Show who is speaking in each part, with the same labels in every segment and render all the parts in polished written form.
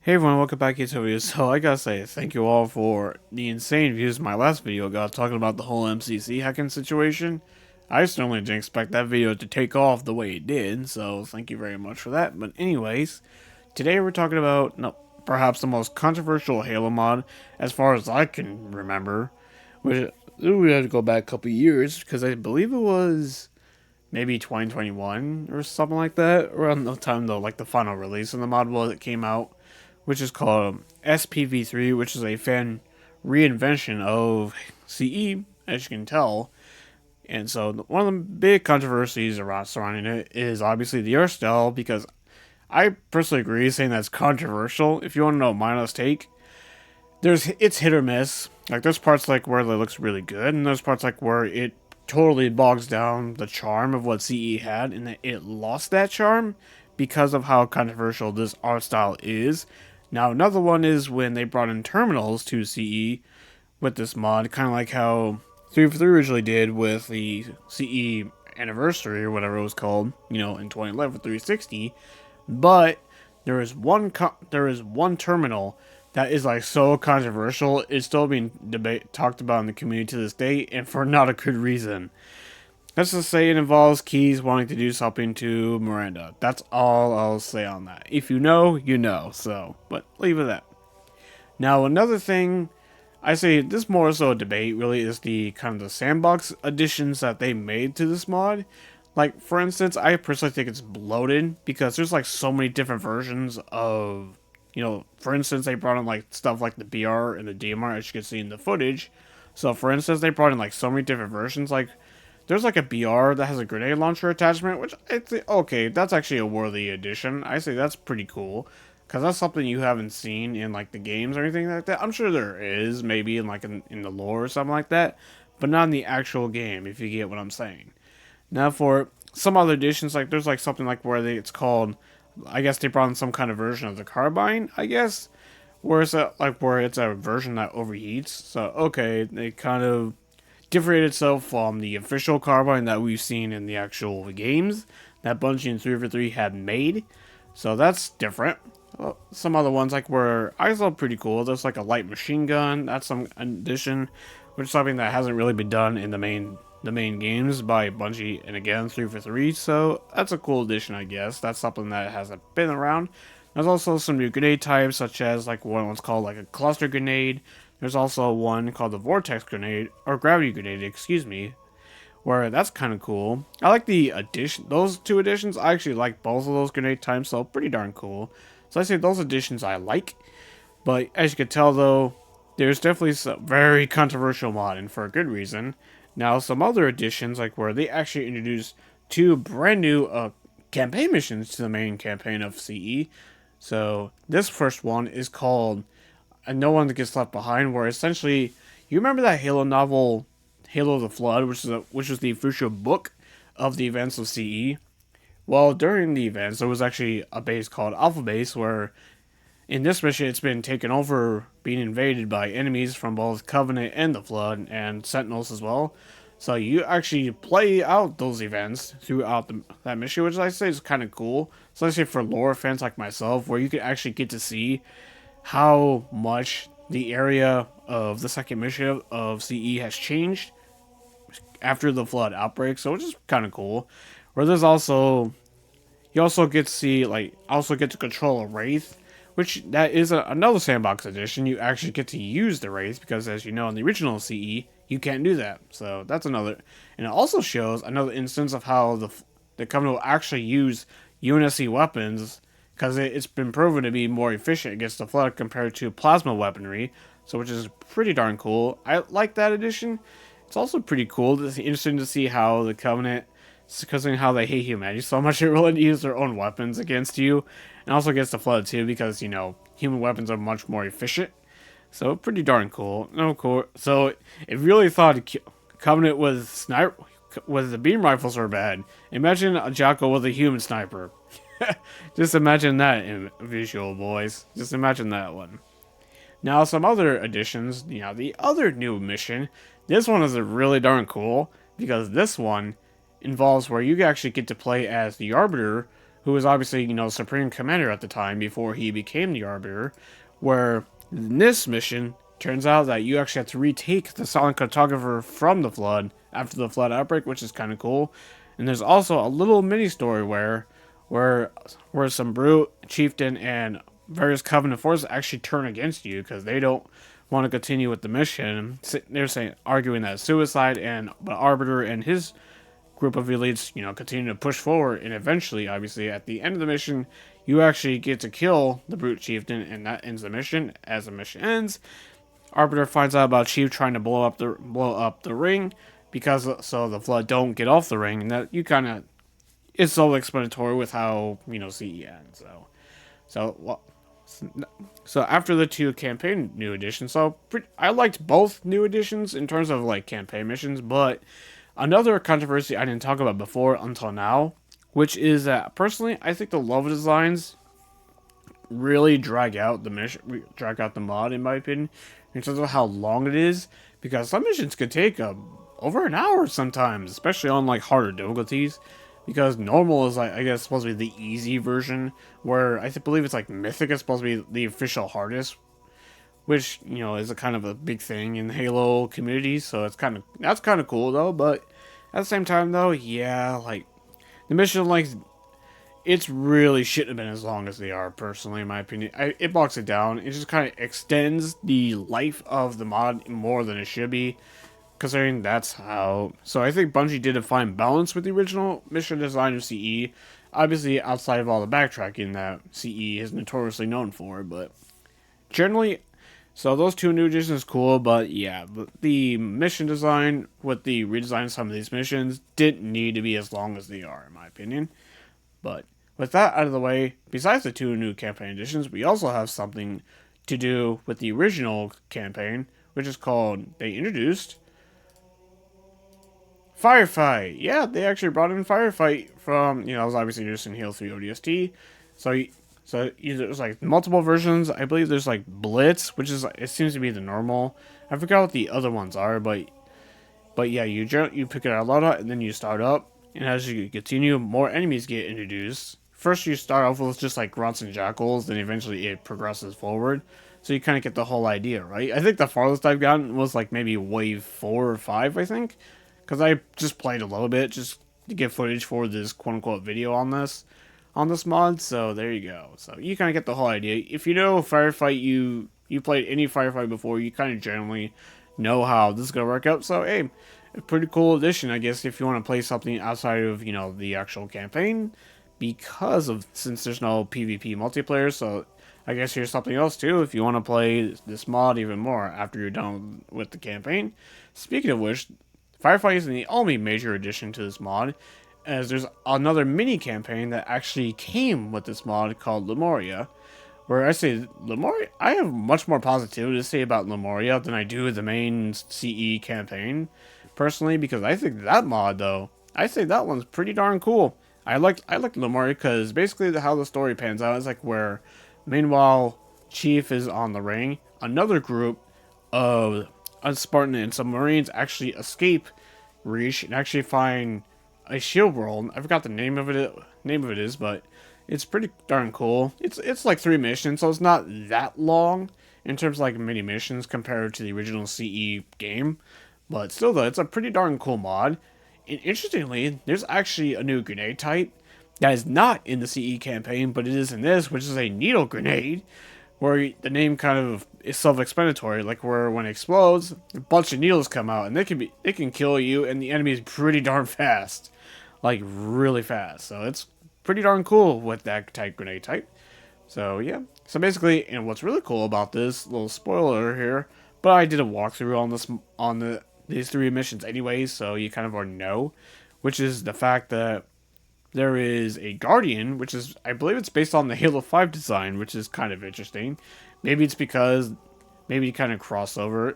Speaker 1: Hey everyone, welcome back to the video. So I gotta say, thank you all for the insane views of my last video got talking about the whole MCC hacking situation. I certainly didn't expect that video to take off the way it did, so thank you very much for that. But anyways, today we're talking about perhaps the most controversial Halo mod as far as I can remember. Which we had to go back a couple years because I believe it was maybe 2021 or something like that, around the time though like the final release of the mod was it came out, which is called SPV3, which is a fan reinvention of CE, as you can tell. And so one of the big controversies around surrounding it is obviously the art style, because I personally agree saying that's controversial. If you want to know my honest take, it's hit or miss. Like there's parts like where it looks really good, and there's parts like where it totally bogs down the charm of what CE had, and that it lost that charm because of how controversial this art style is. Now another one is when they brought in terminals to CE with this mod, kind of like how 343 originally did with the CE anniversary or whatever it was called, in 2011 for 360. But there is one terminal that is like so controversial. It's still being talked about in the community to this day, and for not a good reason. Let's just say it involves Keyes wanting to do something to Miranda. That's all I'll say on that. If you know, you know. So, but leave it at that. Now, another thing, I say this more so a debate really is the kind of the sandbox additions that they made to this mod. Like, for instance, I personally think it's bloated because there's like so many different versions of, for instance, they brought in like stuff like the BR and the DMR, as you can see in the footage. So, for instance, they brought in like so many different versions. Like, there's like a BR that has a grenade launcher attachment, which I think, okay, that's actually a worthy addition. I say that's pretty cool. Because that's something you haven't seen in like the games or anything like that. I'm sure there is, maybe in like in the lore or something like that, but not in the actual game, if you get what I'm saying. Now for some other editions, like there's like something like where it's called, I guess they brought in some kind of version of the carbine, I guess, where it's where it's a version that overheats. So okay, they kind of differentiated itself from the official carbine that we've seen in the actual games that Bungie and 343 had made. So that's different. Well, some other ones like were I saw pretty cool. There's like a light machine gun. That's some addition, which is something that hasn't really been done in the main games by Bungie and again 343. So that's a cool addition, I guess. That's something that hasn't been around. There's also some new grenade types, such as like one's called like a cluster grenade. There's also one called the vortex grenade or gravity grenade, excuse me, where that's kind of cool. I like the addition, those two additions. I actually like both of those grenade types, so pretty darn cool. So I say those additions I like, but as you can tell though, there's definitely some very controversial modding for a good reason. Now some other additions, like where they actually introduced two brand new campaign missions to the main campaign of CE. So this first one is called "No One Gets Left Behind," where essentially you remember that Halo novel, Halo the Flood, which was the official book of the events of CE. Well, during the events, there was actually a base called Alpha Base, where in this mission it's been taken over, being invaded by enemies from both Covenant and the Flood, and Sentinels as well. So you actually play out those events throughout that mission, which I say is kind of cool, especially for lore fans like myself, where you can actually get to see how much the area of the second mission of CE has changed after the Flood outbreak. So which is kind of cool. Where there's also you also get to see also get to control a wraith, which that is another sandbox edition. You actually get to use the wraith because, as you know, in the original CE, you can't do that. So that's another, and it also shows another instance of how the Covenant will actually use UNSC weapons because it's been proven to be more efficient against the Flood compared to plasma weaponry. So which is pretty darn cool. I like that addition. It's also pretty cool. It's interesting to see how the Covenant, because of how they hate humanity so much, they're willing to use their own weapons against you, and also against the Flood too, because human weapons are much more efficient. So pretty darn cool. No cool. So if you really thought Covenant was the beam rifles were bad, imagine a Jocko with a human sniper. Just imagine that in visual, boys. Just imagine that one. Now, some other additions. The other new mission. This one is really darn cool because this one involves where you actually get to play as the Arbiter, who was obviously, Supreme Commander at the time before he became the Arbiter, where in this mission, turns out that you actually have to retake the Silent Cartographer from the Flood after the Flood outbreak, which is kind of cool. And there's also a little mini story where some Brute, Chieftain, and various Covenant forces actually turn against you because they don't want to continue with the mission. They're saying arguing that it's suicide, and but Arbiter and his group of elites, continue to push forward, and eventually, obviously, at the end of the mission, you actually get to kill the Brute Chieftain, and that ends the mission. As the mission ends, Arbiter finds out about Chief trying to blow up the ring, because so the Flood don't get off the ring, and that you kind of it's self-explanatory with how CE ends. So after the two campaign new editions, I liked both new editions in terms of like campaign missions, but another controversy I didn't talk about before until now, which is that personally I think the level designs really drag out the mod in my opinion, in terms of how long it is, because some missions could take over an hour sometimes, especially on like harder difficulties. Because normal is like, I guess, supposed to be the easy version, where believe it's like Mythic is supposed to be the official hardest, which is a kind of a big thing in the Halo community. So that's kind of cool though. But at the same time though, yeah, like the mission, like it's really shouldn't have been as long as they are. Personally, in my opinion, it bogs it down. It just kind of extends the life of the mod more than it should be, considering that's how. So I think Bungie did a fine balance with the original mission design of CE, obviously outside of all the backtracking that CE is notoriously known for, but generally, so those two new additions is cool, but yeah, the mission design with the redesign of some of these missions didn't need to be as long as they are, in my opinion. But with that out of the way, besides the two new campaign additions, we also have something to do with the original campaign, which is called, they introduced Firefight. Yeah, they actually brought in Firefight from, it was obviously just in Halo 3 ODST. So there's like multiple versions. I believe there's like Blitz, which is, it seems to be the normal. I forgot what the other ones are, but yeah, you pick it out a lot, and then you start up, and as you continue, more enemies get introduced. First, you start off with just like grunts and jackals, then eventually it progresses forward. So you kind of get the whole idea, right? I think the farthest I've gotten was like maybe wave 4 or 5, I think. Because I just played a little bit just to get footage for this quote-unquote video on this mod, so there you go. So you kind of get the whole idea. If you know Firefight, you played any Firefight before, you kind of generally know how this is going to work out. So, hey, a pretty cool addition, I guess, if you want to play something outside of, the actual campaign, since there's no PvP multiplayer, so I guess here's something else too if you want to play this mod even more after you're done with the campaign. Speaking of which, Firefight isn't the only major addition to this mod, as there's another mini campaign that actually came with this mod called Lemuria, where I say Lemuria, I have much more positivity to say about Lemuria than I do the main CE campaign, personally, because I think that mod, though, I say that one's pretty darn cool. I like Lemuria because basically how the story pans out is like where, meanwhile, Chief is on the ring, another group of Spartan and some Marines actually escape Reach and actually find a shield world. I forgot the name of it is, but it's pretty darn cool. It's like 3 missions, so it's not that long in terms of like mini missions compared to the original CE game. But still though, it's a pretty darn cool mod. And interestingly, there's actually a new grenade type that is not in the CE campaign, but it is in this, which is a needle grenade, where the name kind of is self-explanatory, like where when it explodes, a bunch of needles come out, and they can kill you, and the enemy is pretty darn fast, like really fast. So it's pretty darn cool with that type grenade type. So yeah, so basically, and what's really cool about this little spoiler here, but I did a walkthrough on these 3 missions anyways, so you kind of already know, which is the fact that there is a Guardian, which is, I believe it's based on the Halo 5 design, which is kind of interesting. Maybe it's because, maybe you kind of crossover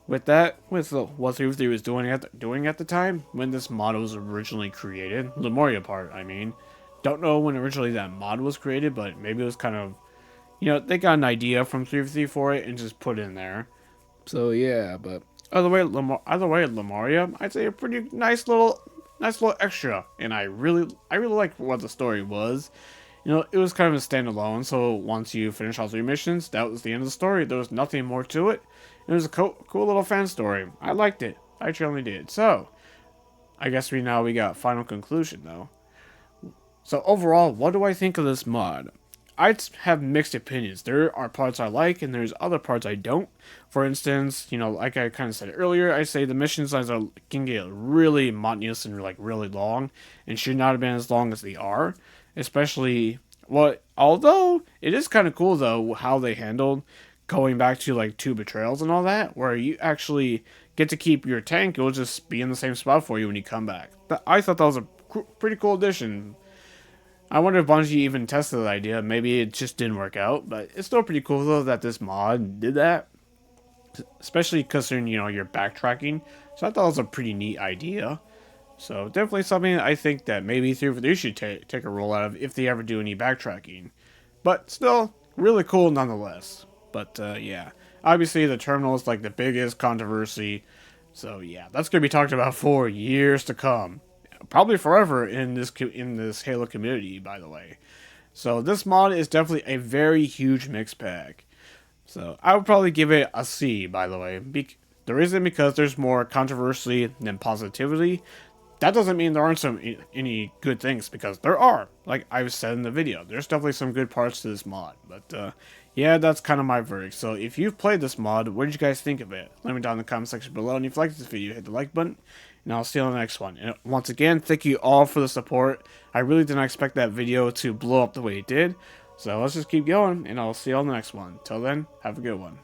Speaker 1: with that, with what 343 was doing at the time, when this mod was originally created. Lemuria part, I mean. Don't know when originally that mod was created, but maybe it was kind of, they got an idea from 343 for it and just put it in there. So yeah, but either way, Lemuria, I'd say a pretty nice little nice little extra, and I really liked what the story was. You know, it was kind of a standalone, so once you finish all 3 missions, that was the end of the story. There was nothing more to it. It was a cool little fan story. I liked it. I truly did. So, I guess we got final conclusion, though. So overall, what do I think of this mod? I have mixed opinions. There are parts I like, and there's other parts I don't. For instance, you know, like I kind of said earlier, I say the mission size can get really monotonous and like really long, and should not have been as long as they are. Especially, although it is kind of cool though how they handled going back to like 2 betrayals and all that, where you actually get to keep your tank. It will just be in the same spot for you when you come back. I thought that was a pretty cool addition. I wonder if Bungie even tested that idea. Maybe it just didn't work out, but it's still pretty cool though that this mod did that. Especially considering, you know, you're backtracking. So I thought it was a pretty neat idea. So definitely something I think that maybe 343 should take a roll out of if they ever do any backtracking. But still, really cool nonetheless. But yeah, obviously the terminal is like the biggest controversy. So yeah, that's going to be talked about for years to come. Probably forever in this Halo community, by the way. So this mod is definitely a very huge mixed bag. So I would probably give it a C, by the way. The reason because there's more controversy than positivity. That doesn't mean there aren't any good things, because there are. Like I've said in the video, there's definitely some good parts to this mod. But yeah, that's kind of my verdict. So if you've played this mod, what did you guys think of it? Let me down in the comment section below. And if you liked this video, hit the like button. And I'll see you on the next one. And once again, thank you all for the support. I really did not expect that video to blow up the way it did. So let's just keep going, and I'll see you on the next one. Till then, have a good one.